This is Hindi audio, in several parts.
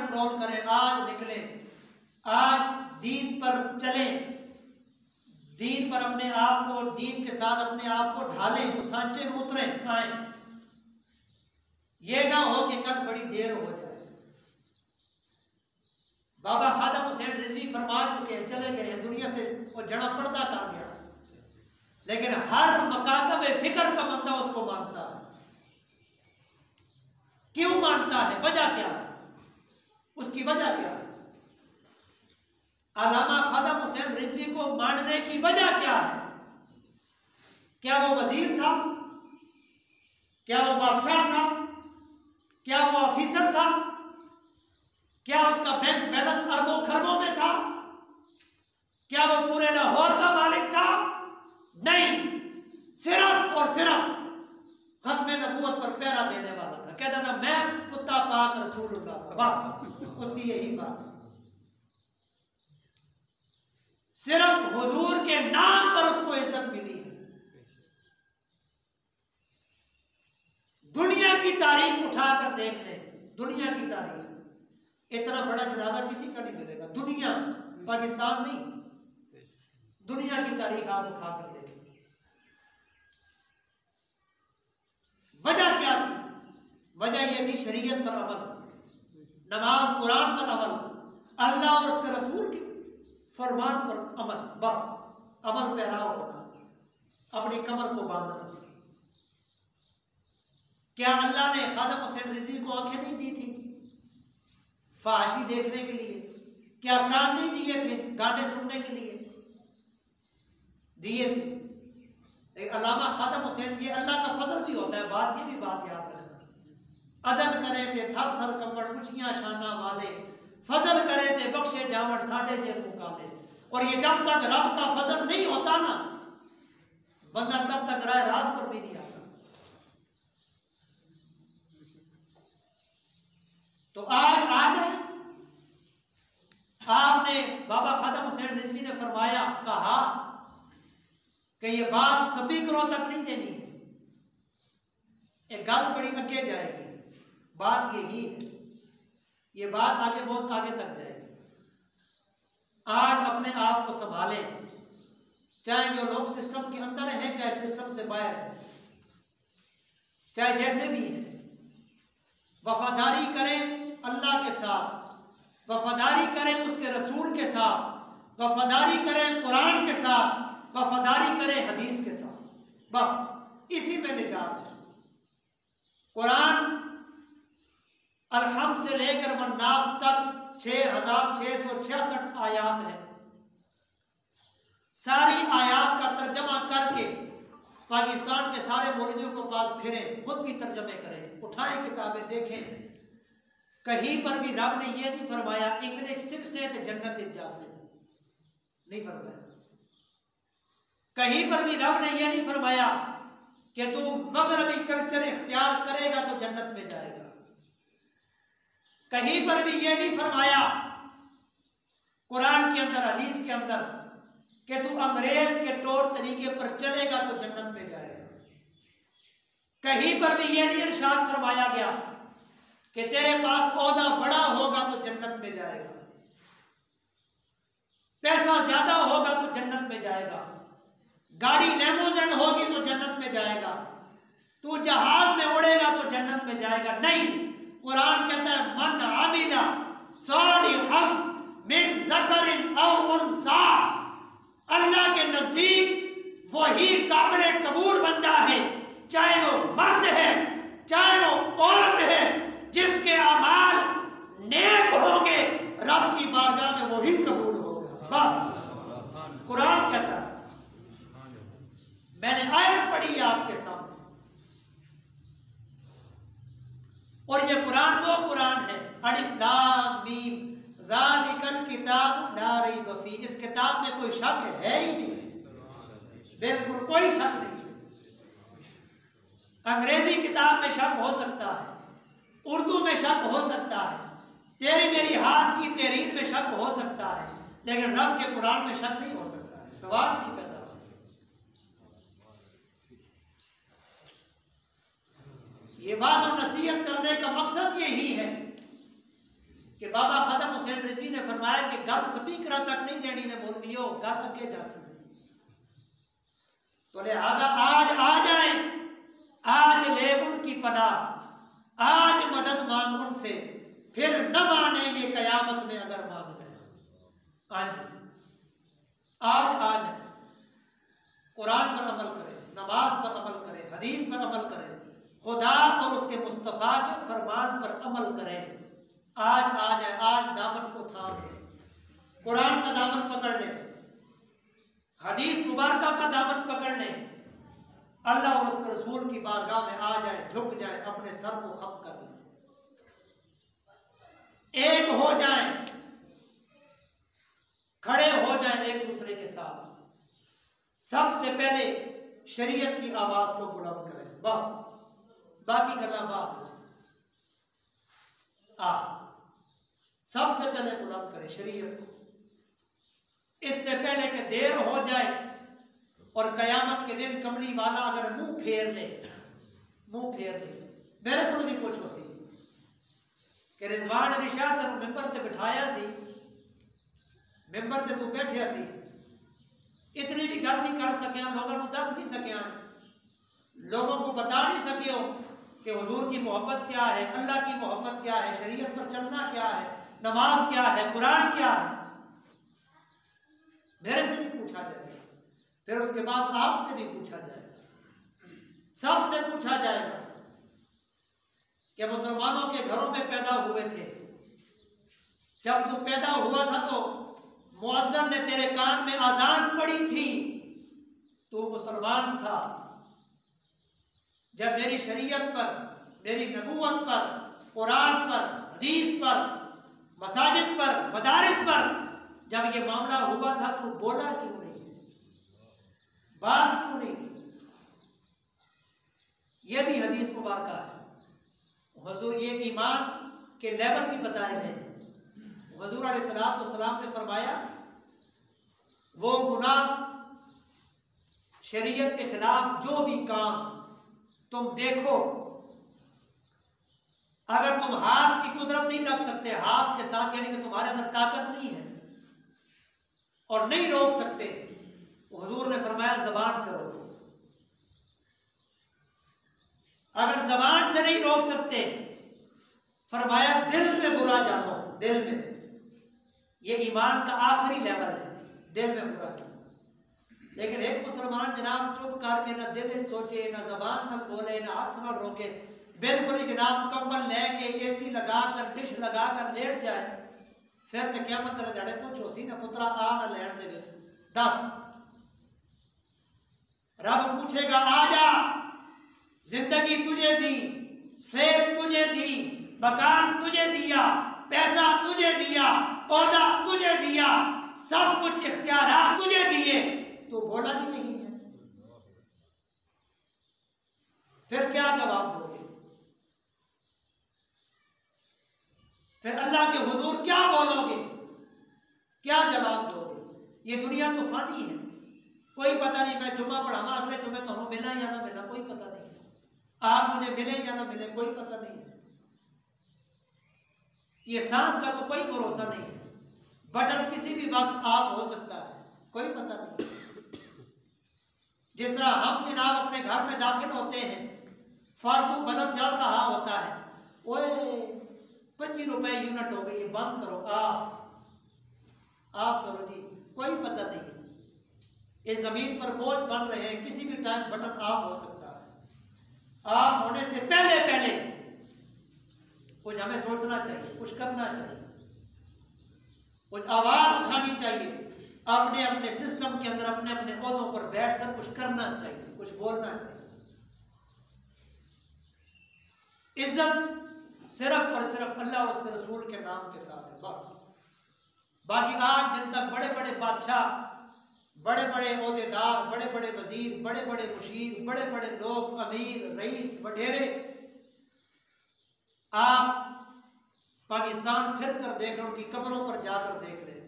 कंट्रोल करें, आज निकलें, आज दीन पर चलें, दीन पर अपने आप को, दीन के साथ अपने आप को ढालें, उस सांचे में उतरें, आए। ये ना हो कि कल बड़ी देर हो जाए। बाबा खादम हुसैन रिजवी फरमा चुके हैं, चले गए हैं दुनिया से, और जड़ा पर्दा कर गया, लेकिन हर मकातब फिक्र का बंदा उसको मानता है। क्यों मानता है? वजह क्या है? उसकी वजह क्या है? अल्लामा खादम हुसैन रिजवी को मानने की वजह क्या है? क्या वो वजीर था? क्या वो बादशाह था? क्या वो ऑफिसर था? क्या उसका बैंक बैलेंस अरबों खरबों में था? क्या वो पूरे लाहौर का मालिक था? नहीं, सिर्फ और सिर्फ खत्मे नबूवत पर पहरा देने वाला था। कहता था मैं कुत्ता पाक रसूलुल्लाह था, बस उसकी यही बात। सिर्फ हुजूर के नाम पर उसको इज्जत मिली है। दुनिया की तारीख उठाकर देख ले, दुनिया की तारीख, इतना बड़ा जनाजा किसी का नहीं मिलेगा। दुनिया, पाकिस्तान नहीं, दुनिया की तारीख आप उठाकर देखें। वजह क्या थी? वजह यह थी शरीयत पर अमल, नमाज कुरान पर अमल, अल्लाह और उसके रसूल के फरमान पर अमल, बस अमल पैराव होना, अपनी कमर को बांधना। क्या अल्लाह ने खादम हुसैन रिजवी को आंखें नहीं दी थी फहाशी देखने के लिए? क्या कान नहीं दिए थे गाने सुनने के लिए? दिए थे। अल्लामा खादम हुसैन, ये अल्लाह का फजल भी होता है, बात ये भी बात याद रखना। अदल करे थे थर थर कंबड़ ऊंचियां शाना वाले, फजल करे थे बख्शे जावड़ साढ़े जे मुकाले। और ये जब तक रब का फजल नहीं होता ना, बंदा तब तक राय रास पर भी नहीं आता। तो आज आ जाए, आपने बाबा खादम हुसैन रिजवी ने फरमाया, कहा कि ये बात स्पीकरों तक नहीं देनी है, एक गल बड़ी अगे जाएगी। बात यही है, ये बात आगे बहुत आगे तक जाएगी। आज अपने आप को संभालें, चाहे जो लोग सिस्टम के अंदर हैं, चाहे सिस्टम से बाहर हैं, चाहे जैसे भी हैं। वफादारी करें अल्लाह के साथ, वफादारी करें उसके रसूल के साथ, वफादारी करें कुरान के साथ, वफादारी करें हदीस के साथ, बस इसी में निजात है। कुरान अलहम्द से लेकर वन्नास तक 6666 आयात है। सारी आयात का तर्जमा करके पाकिस्तान के सारे मौलवियों के पास फिरें, खुद भी तर्जमे करें, उठाएं किताबें, देखें। कहीं पर भी रब ने यह नहीं फरमाया इंग्लिश सीख से तो जन्नत जा से, नहीं फरमाया। कहीं पर भी रब ने यह नहीं फरमाया कि तू मगरबी कल्चर इख्तियार करेगा तो जन्नत में जाएगा। कहीं पर भी यह नहीं फरमाया कुरान के अंदर, हदीस के अंदर, कि तू अंग्रेज के तौर तरीके पर चलेगा तो जन्नत में जाएगा। कहीं पर भी यह नहीं इरशाद फरमाया गया कि तेरे पास ओहदा बड़ा होगा तो जन्नत में जाएगा, पैसा ज्यादा होगा तो जन्नत में जाएगा, गाड़ी लेमोजन होगी तो जन्नत में जाएगा, तू जहाज में उड़ेगा तो जन्नत में जाएगा। नहीं, कुरान कहता है मन आमिला सालिहन मिन ज़करिन औ उन्सा, अल्लाह के नजदीक वही काबिल कबूल बंदा है, चाहे वो मर्द है चाहे वो औरत है, जिसके अमाल नेक होंगे रब की बारगाह में वही कबूल होगा। बस कुरान कहता है, मैंने आयत पढ़ी है आपके सामने, और ये कुरान वो कुरान है, अलिफ लाम मीम ज़ालिकल किताब ला रैब फीह, इस किताब में कोई शक है ही नहीं, बिल्कुल कोई शक नहीं। अंग्रेजी किताब में शक हो सकता है, उर्दू में शक हो सकता है, तेरी मेरी हाथ की तहरीर में शक हो सकता है, लेकिन रब के कुरान में शक नहीं हो सकता है, सवाल नहीं पैदा हो। ये बात और नसीहत करने का मकसद यही है कि फरमाया कि गल स्पीकर तक नहीं रहनी ने मौलवियों, गल अगे जा सकती। तो लिहाजा आज आ जाए, आज ले उनकी पनाह, आज मदद मांग उनसे, फिर न मानेंगे कयामत में अगर मांग गए। हाँ जी, आज आ जाए, कुरान पर अमल करें, नमाज पर अमल करें, हदीस पर अमल करें, खुदा और उसके मुस्तफ़ा के फरमान पर अमल करें। आज आ जाए, आज दामन को थाम ले, कुरान का दामन पकड़ ले, हदीस मुबारका का दामन पकड़ ले, अल्लाह और उसके रसूल की बारगाह में आ जाए, झुक जाए, अपने सर को खम कर ले, एक हो जाए, खड़े हो जाए एक दूसरे के साथ। सबसे पहले शरीयत की आवाज को बुलंद करें, बस बाकी गल्ला बाद। सबसे पहले बुलंद करें शरीयत को, इससे पहले कि देर हो जाए और कयामत के दिन कमली वाला अगर मुंह फेर ले, मेरे को भी पूछो सी कि रिजवान रिशा तेन मिंबर ते बिठाया सी, मिंबर ते तू बैठिया सी, इतनी भी गल नहीं कर सकिया, लोगों को दस नहीं सकिया, लोगों को बता नहीं सके हो कि हुजूर की मोहब्बत क्या है, अल्लाह की मोहब्बत क्या है, शरीयत पर चलना क्या है, नमाज क्या है, कुरान क्या है। मेरे से भी पूछा जाएगा, फिर उसके बाद आपसे भी पूछा जाएगा, सबसे पूछा जाएगा कि मुसलमानों के घरों में पैदा हुए थे, जब तू पैदा हुआ था तो मुअज्जिन ने तेरे कान में अजान पड़ी थी, तू मुसलमान था। जब मेरी शरीयत पर, मेरी नबूवत पर, कुरान पर, हदीस पर, मसाजिद पर, मदारिस पर जब ये मामला हुआ था, तू बोला क्यों नहीं, बात क्यों नहीं की? ये भी हदीस मुबारका है। हुजूर ये ईमान के लेवल भी बताए हैं। हुजूर अलैहिस्सलाम ने फरमाया, वो गुनाह शरीयत के खिलाफ जो भी काम तुम देखो, अगर तुम हाथ की कुदरत नहीं रख सकते, हाथ के साथ यानी कि तुम्हारे अंदर ताकत नहीं है और नहीं रोक सकते, हुजूर ने फरमाया जबान से रोको। अगर जबान से नहीं रोक सकते, फरमाया दिल में बुरा जानो, दिल में, ये ईमान का आखिरी लेवल है, दिल में बुरा जानो। लेकिन एक मुसलमान जनाब चुप करके ना दिल सोचे, ना जबान न बोले, ना हाथ न रोके, बिल्कुल ही जनाब कंबल लेके एसी लगाकर डिश लगाकर लेट जाए, फिर तो क्या मतलब जड़े पूछो सी ना पुत्रा आ ना लैंड दे विच 10 रब पूछेगा आ जा, जिंदगी तुझे दी, सेहत तुझे दी, मकान तुझे दिया, पैसा तुझे दिया, ओहदा तुझे दिया, सब कुछ इख्तियारात तुझे दिए, तो बोला भी नहीं है, फिर क्या जवाब दोगे? फिर अल्लाह के हुजूर क्या बोलोगे, क्या जवाब दोगे? ये दुनिया तो फानी है, कोई पता नहीं, मैं जुम्मा पढ़ावा अगले जुम्मे तो मिला या ना मिला कोई पता नहीं, आप मुझे मिले या ना मिले कोई पता नहीं, ये सांस का तो कोई भरोसा नहीं है, बटन किसी भी वक्त ऑफ हो सकता है, कोई पता नहीं। जिस तरह हम जनाब अपने घर में दाखिल होते हैं, फालतू बल्ब जल रहा होता है, ओए 25 रुपए यूनिट हो गई, बंद करो, ऑफ करो जी, कोई पता नहीं है। इस जमीन पर बोझ बन रहे हैं, किसी भी टाइम बटन ऑफ हो सकता है। ऑफ होने से पहले पहले कुछ हमें सोचना चाहिए, कुछ करना चाहिए, कुछ आवाज उठानी चाहिए, अपने अपने सिस्टम के अंदर अपने अपने ओहदों पर बैठकर कुछ करना चाहिए, कुछ बोलना चाहिए। इज्जत सिर्फ और सिर्फ अल्लाह और उसके रसूल के नाम के साथ है, बस। बाकी आज दिन तक बड़े बड़े बादशाह, बड़े बड़े ओहदेदार, बड़े बड़े वजीर, बड़े बड़े मुशीर, बड़े बड़े लोग, अमीर, रईस, वडेरे, आप पाकिस्तान फिर कर देख रहे, उनकी कब्रों पर जाकर देख रहे,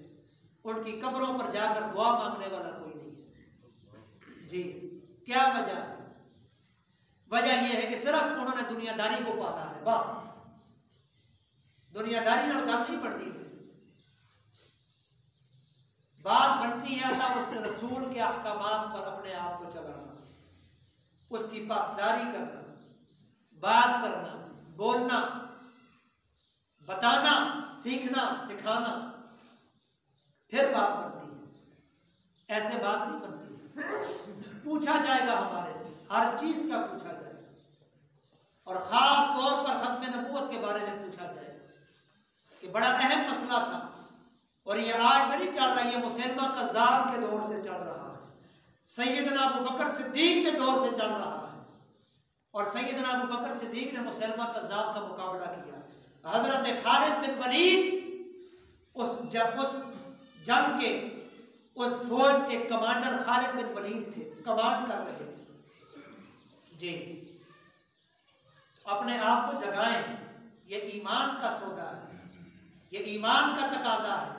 उनकी कब्रों पर जाकर दुआ मांगने वाला कोई नहीं है जी। क्या वजह? वजह यह है कि सिर्फ उन्होंने दुनियादारी को पाला है, बस। दुनियादारी नाल गल नहीं पड़ती, बात बनती है अल्लाह उसके रसूल के अहकामात पर अपने आप को चलाना, उसकी पासदारी करना, बात करना, बोलना, बताना, सीखना, सिखाना, फिर बात बनती है। ऐसे बात नहीं बनती है। पूछा जाएगा हमारे से, हर चीज का पूछा जाएगा, और खास तौर पर खत्म नबूवत के बारे में पूछा जाएगा कि बड़ा अहम मसला था, और ये आज से नहीं चल रहा, ये मुसलमा कज़्ज़ाब के दौर से चल रहा है, सैयदना अबू बकर सिद्दीक के दौर से चल रहा है। और सैयदना अबू बकर सिद्दीक ने मुसलमा कज़्ज़ाब का मुकाबला किया। हजरत खालिद बिन वलीद उस जंग के, उस फौज के कमांडर खालिद बिन वलीद थे, कमांड कर रहे थे जी। अपने आप को जगाएं, ये ईमान का सौदा है, ये ईमान का तकाजा है।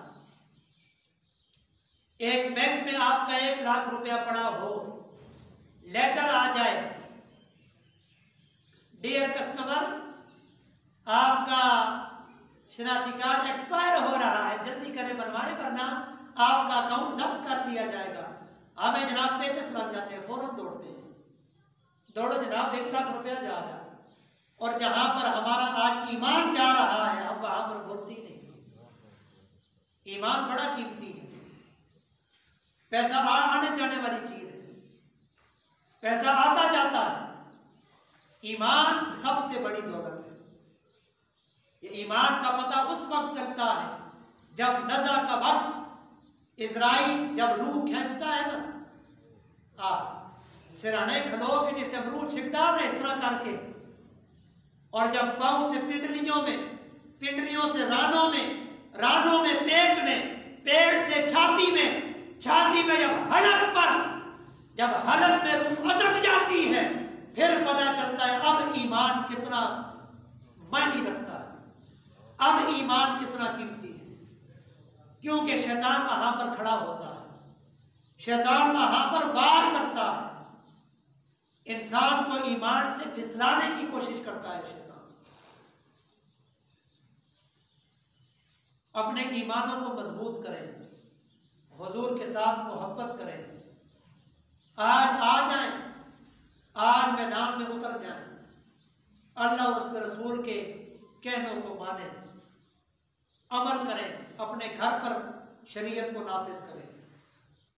एक बैंक में आपका 1 लाख रुपया पड़ा हो, लेटर आ जाए, डियर कस्टमर आपका शनाख्ती कार्ड एक्सपायर हो रहा है, जल्दी करें बनवाएं वरना आपका अकाउंट जब्त कर दिया जाएगा। हमें जनाब पेचस लग जाते हैं, फौरन दौड़ते हैं, दौड़ो जनाब 1 लाख रुपया जा। और जहां पर हमारा आज ईमान जा रहा है हम वहां पर बोलते ही नहीं। ईमान बड़ा कीमती है, पैसा आने जाने वाली चीज है, पैसा आता जाता है, ईमान सबसे बड़ी दौलत है। ये ईमान का पता उस वक्त चलता है जब नज़ा का वक्त इजराइल जब रूह खींचता है ना, सिराने खलो के जिस जब रूह छिकता है इस तरह करके, और जब पांव से पिंडलियों में, पिंडलियों से रानों में पेट में, पेट से छाती में, छाती में जब हलक में रूह अटक जाती है, फिर पता चलता है अब ईमान कितना मायने रखता है, अब ईमान कितना कीमती है। क्योंकि शैतान वहां पर खड़ा होता है, शैतान वहां पर वार करता है, इंसान को ईमान से फिसलाने की कोशिश करता है शैतान। अपने ईमानों को मजबूत करें, हुजूर के साथ मोहब्बत करें, आज आ जाएं, आज मैदान में उतर जाएं, अल्लाह और उसके रसूल के कहनों को माने, अमल करें, अपने घर पर शरीयत को नाफिज करें।